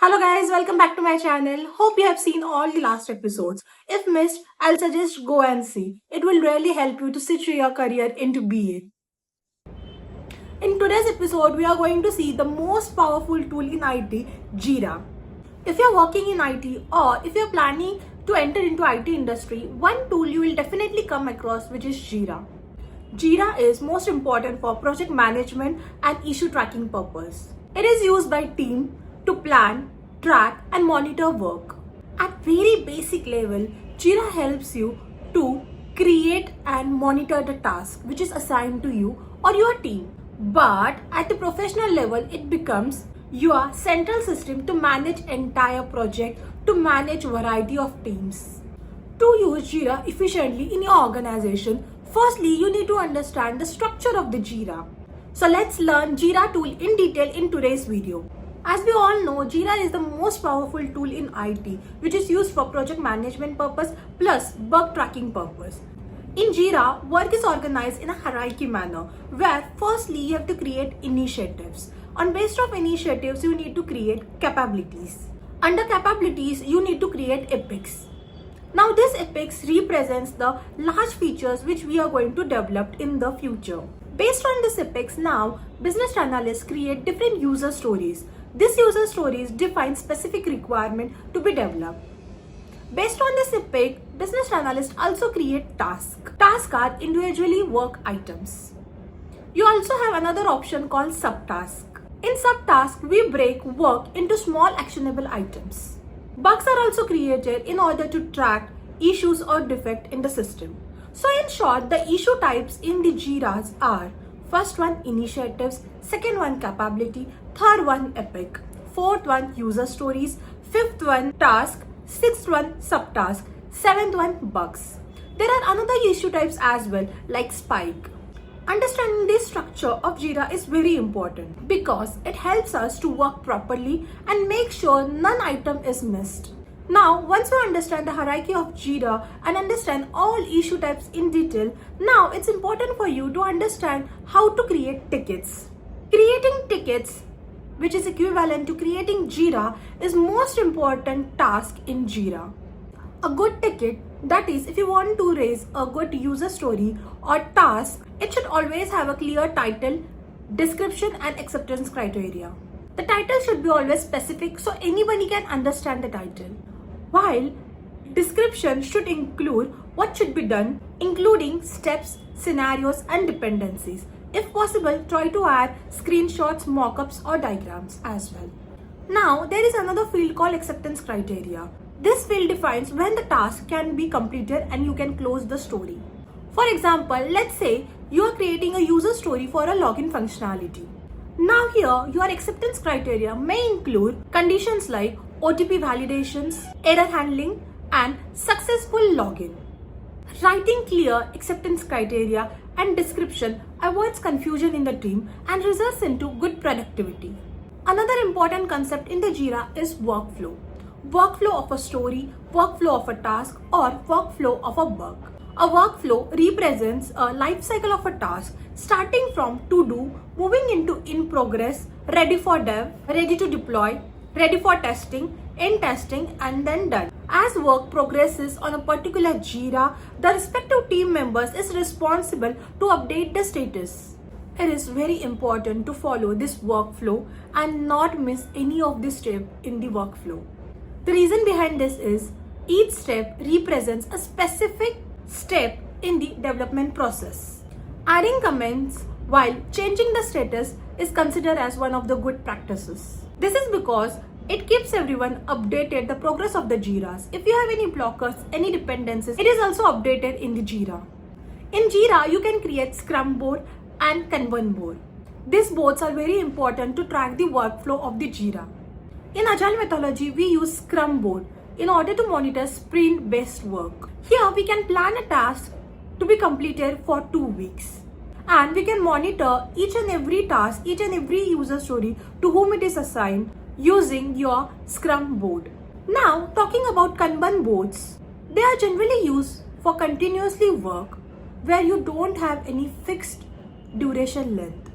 Hello guys, welcome back to my channel. Hope you have seen all the last episodes. If missed, I'll suggest go and see. It will really help you to switch your career into BA. In today's episode, we are going to see the most powerful tool in IT, Jira. If you're working in IT or if you're planning to enter into IT industry, one tool you will definitely come across, which is Jira. Jira is most important for project management and issue tracking purpose. It is used by team to plan, track and monitor work. At very basic level, Jira helps you to create and monitor the task which is assigned to you or your team. But at the professional level, it becomes your central system to manage entire project, to manage variety of teams. To use Jira efficiently in your organization, firstly, you need to understand the structure of the Jira. So let's learn Jira tool in detail in today's video. As we all know, Jira is the most powerful tool in IT, which is used for project management purpose plus bug tracking purpose. In Jira, work is organized in a hierarchy manner, where firstly you have to create initiatives. On base of initiatives, you need to create capabilities. Under capabilities, you need to create epics. Now this epics represents the large features which we are going to develop in the future. Based on this epics, now business analysts create different user stories. These user stories define specific requirement to be developed. Based on this epic, business analysts also create tasks. Tasks are individually work items. You also have another option called subtask. In subtask, we break work into small actionable items. Bugs are also created in order to track issues or defect in the system. So in short, the issue types in the Jiras are: first one initiatives, second one capability, third one epic, fourth one user stories, fifth one task, sixth one subtask, seventh one bugs. There are another issue types as well, like spike. Understanding this structure of Jira is very important because it helps us to work properly and make sure none item is missed. Now, once you understand the hierarchy of Jira and understand all issue types in detail, now it's important for you to understand how to create tickets. Creating tickets, which is equivalent to creating Jira, is most important task in Jira. A good ticket, that is, if you want to raise a good user story or task, it should always have a clear title, description and acceptance criteria. The title should be always specific so anybody can understand the title. While description should include what should be done, including steps, scenarios and dependencies. If possible, try to add screenshots, mockups or diagrams as well. Now, there is another field called acceptance criteria. This field defines when the task can be completed and you can close the story. For example, let's say you are creating a user story for a login functionality. Now here, your acceptance criteria may include conditions like OTP validations, error handling, and successful login. Writing clear acceptance criteria and description avoids confusion in the team and results into good productivity. Another important concept in the Jira is workflow. Workflow of a story, workflow of a task, or workflow of a bug. A workflow represents a life cycle of a task starting from to do, moving into in progress, ready for dev, ready to deploy, ready for testing, in testing and then done. As work progresses on a particular Jira, the respective team members is responsible to update the status. It is very important to follow this workflow and not miss any of the steps in the workflow. The reason behind this is each step represents a specific step in the development process. Adding comments while changing the status is considered as one of the good practices. This is because it keeps everyone updated the progress of the Jiras. If you have any blockers, any dependencies, it is also updated in the Jira. In Jira, you can create Scrum board and Kanban board. These boards are very important to track the workflow of the Jira. In Agile methodology, we use Scrum board in order to monitor sprint-based work. Here, we can plan a task to be completed for 2 weeks. And we can monitor each and every task, each and every user story to whom it is assigned using your Scrum board. Now, talking about Kanban boards, they are generally used for continuously work where you don't have any fixed duration length.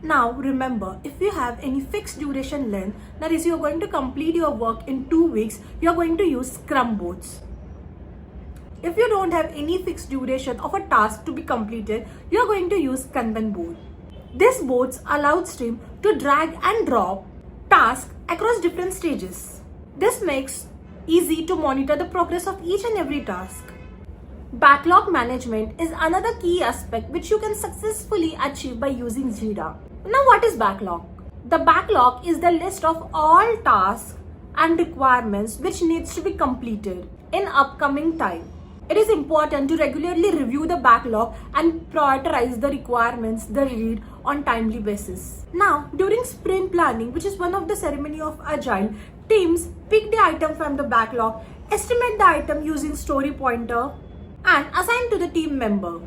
Now remember, if you have any fixed duration length, that is, you're going to complete your work in 2 weeks, you're going to use Scrum boards. If you don't have any fixed duration of a task to be completed, you're going to use Kanban board. These boards allows team to drag and drop tasks across different stages. This makes easy to monitor the progress of each and every task. Backlog management is another key aspect which you can successfully achieve by using Jira. Now, what is backlog? The backlog is the list of all tasks and requirements which needs to be completed in upcoming time. It is important to regularly review the backlog and prioritize the requirements they read on timely basis. Now, during sprint planning, which is one of the ceremony of Agile, teams pick the item from the backlog, estimate the item using story pointer, and assign to the team member.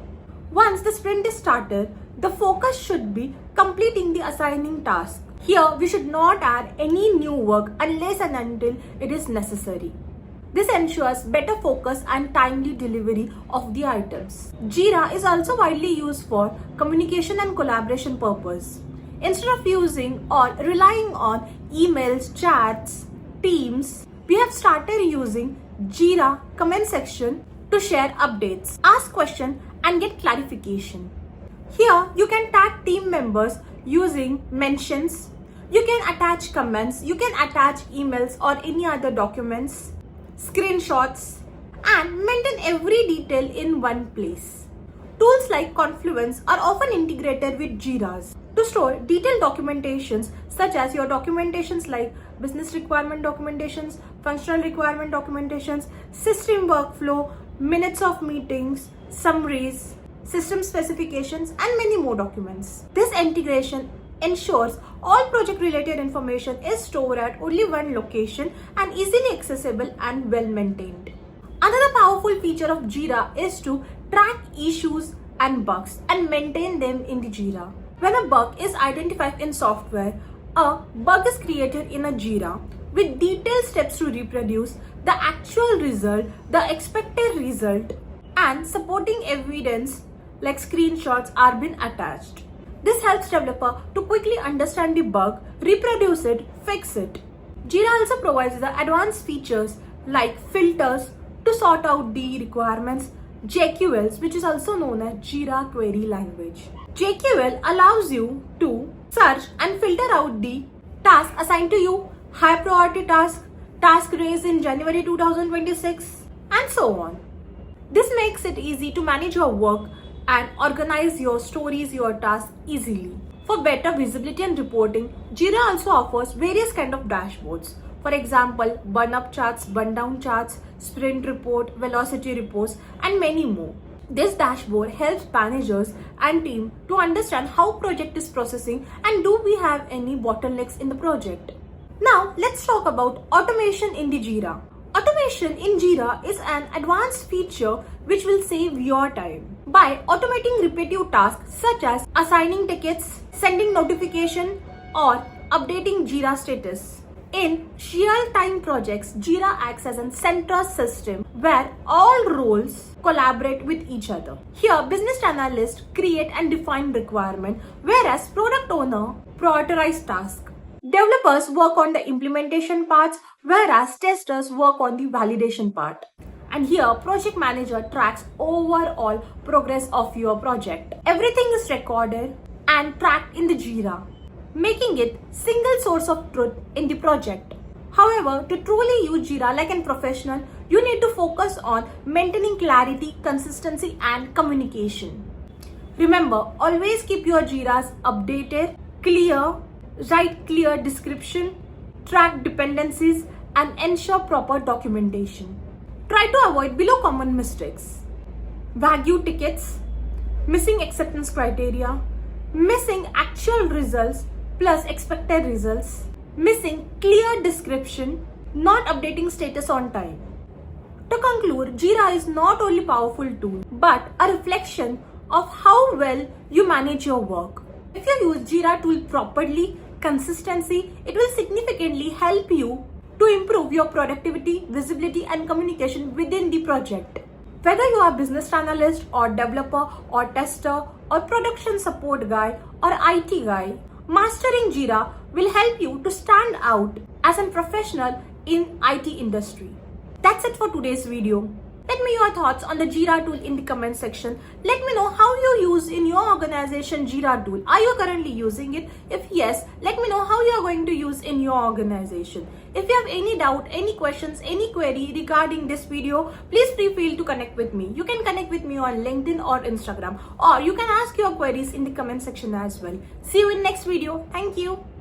Once the sprint is started, the focus should be completing the assigning task. Here, we should not add any new work unless and until it is necessary. This ensures better focus and timely delivery of the items. Jira is also widely used for communication and collaboration purpose. Instead of using or relying on emails, chats, Teams, we have started using Jira comment section to share updates, ask questions, and get clarification. Here, you can tag team members using mentions. You can attach comments, you can attach emails or any other documents, screenshots, and maintain every detail in one place. Tools like Confluence are often integrated with Jiras to store detailed documentations such as your documentations like business requirement documentations, functional requirement documentations, system workflow, minutes of meetings, summaries, system specifications, and many more documents. This integration ensures all project related information is stored at only one location and easily accessible and well maintained. Another powerful feature of Jira is to track issues and bugs and maintain them in the Jira. When a bug is identified in software, a bug is created in a Jira with detailed steps to reproduce the actual result, the expected result, and supporting evidence like screenshots are being attached. This helps developer to quickly understand the bug, reproduce it, fix it. Jira also provides the advanced features like filters to sort out the requirements, JQLs, which is also known as Jira Query Language. JQL allows you to search and filter out the task assigned to you, high priority task raised in January 2026, and so on. This makes it easy to manage your work and organize your stories, your tasks easily. For better visibility and reporting, Jira also offers various kind of dashboards. For example, burn up charts, burn down charts, sprint report, velocity reports, and many more. This dashboard helps managers and team to understand how project is processing and do we have any bottlenecks in the project. Now let's talk about automation in the Jira. Automation in Jira is an advanced feature which will save your time. By automating repetitive tasks such as assigning tickets, sending notification, or updating Jira status. In real-time projects, Jira acts as a central system where all roles collaborate with each other. Here, business analysts create and define requirements, whereas product owner prioritize tasks. Developers work on the implementation parts, whereas testers work on the validation part. And here, project manager tracks overall progress of your project. Everything is recorded and tracked in the Jira, making it single source of truth in the project. However, to truly use Jira like a professional, you need to focus on maintaining clarity, consistency, and communication. Remember, always keep your Jiras updated, clear, write clear description, track dependencies, and ensure proper documentation. Try to avoid below common mistakes: vague tickets, missing acceptance criteria, missing actual results plus expected results, missing clear description, not updating status on time. To conclude, Jira is not only a powerful tool but a reflection of how well you manage your work. If you use Jira tool properly, consistency, it will significantly help you to improve your productivity, visibility, and communication within the project. Whether you are a business analyst or developer or tester or production support guy or IT guy, mastering Jira will help you to stand out as a professional in IT industry. That's it for today's video. Let me know your thoughts on the Jira tool in the comment section. Let me know how you use in your organization Jira tool. Are you currently using it? If yes, let me know how you are going to use in your organization. If you have any doubt, any questions, any query regarding this video, please feel free to connect with me. You can connect with me on LinkedIn or Instagram, or you can ask your queries in the comment section as well. See you in next video. Thank you.